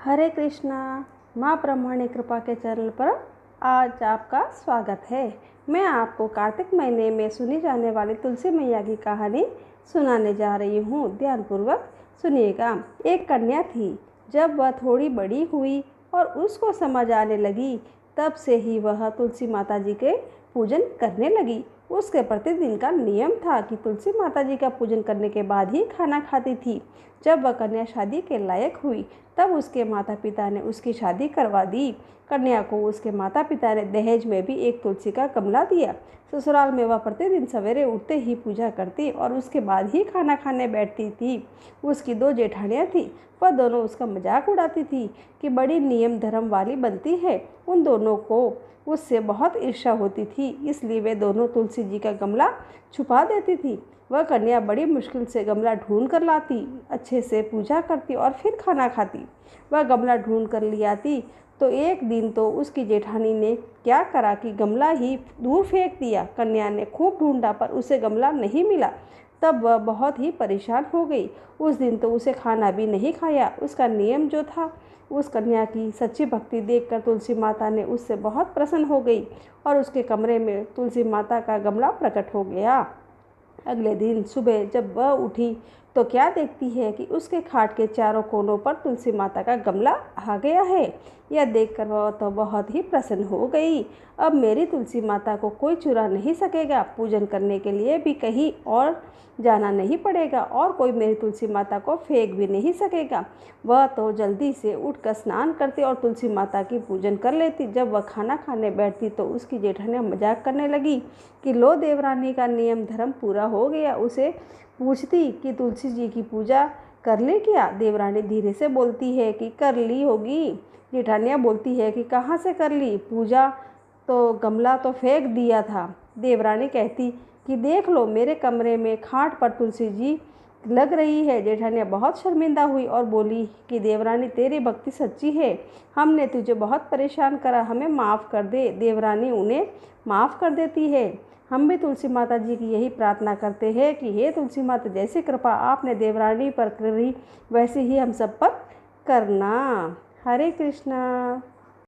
हरे कृष्णा। माँ ब्रह्मणी कृपा के चैनल पर आज आपका स्वागत है। मैं आपको कार्तिक महीने में सुनी जाने वाली तुलसी मैया की कहानी सुनाने जा रही हूँ। ध्यानपूर्वक सुनिएगा। एक कन्या थी। जब वह थोड़ी बड़ी हुई और उसको समझ आने लगी, तब से ही वह तुलसी माता जी के पूजन करने लगी। उसके प्रतिदिन का नियम था कि तुलसी माता जी का पूजन करने के बाद ही खाना खाती थी। जब वह कन्या शादी के लायक हुई, तब उसके माता पिता ने उसकी शादी करवा दी। कन्या को उसके माता पिता ने दहेज में भी एक तुलसी का गमला दिया। ससुराल में वह प्रतिदिन सवेरे उठते ही पूजा करती और उसके बाद ही खाना खाने बैठती थी। उसकी दो जेठानियाँ थीं। वह दोनों उसका मजाक उड़ाती थी कि बड़ी नियम धर्म वाली बनती है। उन दोनों को उससे बहुत ईर्ष्या होती थी, इसलिए वे दोनों तुलसी जी का गमला छुपा देती थी। वह कन्या बड़ी मुश्किल से गमला ढूंढ कर लाती, अच्छे से पूजा करती और फिर खाना खाती। वह गमला ढूंढ कर ले आती तो एक दिन तो उसकी जेठानी ने क्या करा कि गमला ही दूर फेंक दिया। कन्या ने खूब ढूंढा पर उसे गमला नहीं मिला। तब वह बहुत ही परेशान हो गई। उस दिन तो उसे खाना भी नहीं खाया। उसका नियम जो था, उस कन्या की सच्ची भक्ति देखकर तुलसी माता ने उससे बहुत प्रसन्न हो गई और उसके कमरे में तुलसी माता का गमला प्रकट हो गया। अगले दिन सुबह जब वह उठी तो क्या देखती है कि उसके खाट के चारों कोनों पर तुलसी माता का गमला आ गया है। यह देखकर वह तो बहुत ही प्रसन्न हो गई। अब मेरी तुलसी माता को कोई चुरा नहीं सकेगा। पूजन करने के लिए भी कहीं और जाना नहीं पड़ेगा और कोई मेरी तुलसी माता को फेंक भी नहीं सकेगा। वह तो जल्दी से उठकर स्नान करती और तुलसी माता की पूजन कर लेती। जब वह खाना खाने बैठती तो उसकी जेठानियाँ मजाक करने लगी कि लो, देवरानी का नियम धर्म पूरा हो गया। उसे पूछती कि तुलसी जी की पूजा कर ली क्या? देवरानी धीरे से बोलती है कि कर ली होगी। जेठानियाँ बोलती है कि कहाँ से कर ली? पूजा तो गमला तो फेंक दिया था। देवरानी कहती कि देख लो, मेरे कमरे में खाट पर तुलसी जी लग रही है। जेठानियाँ बहुत शर्मिंदा हुई और बोली कि देवरानी, तेरी भक्ति सच्ची है, हमने तुझे बहुत परेशान करा, हमें माफ़ कर दे। देवरानी उन्हें माफ़ कर देती है। हम भी तुलसी माता जी की यही प्रार्थना करते हैं कि हे तुलसी माता, जैसी कृपा आपने देवरानी पर करी, वैसे ही हम सब पर करना। हरे कृष्णा।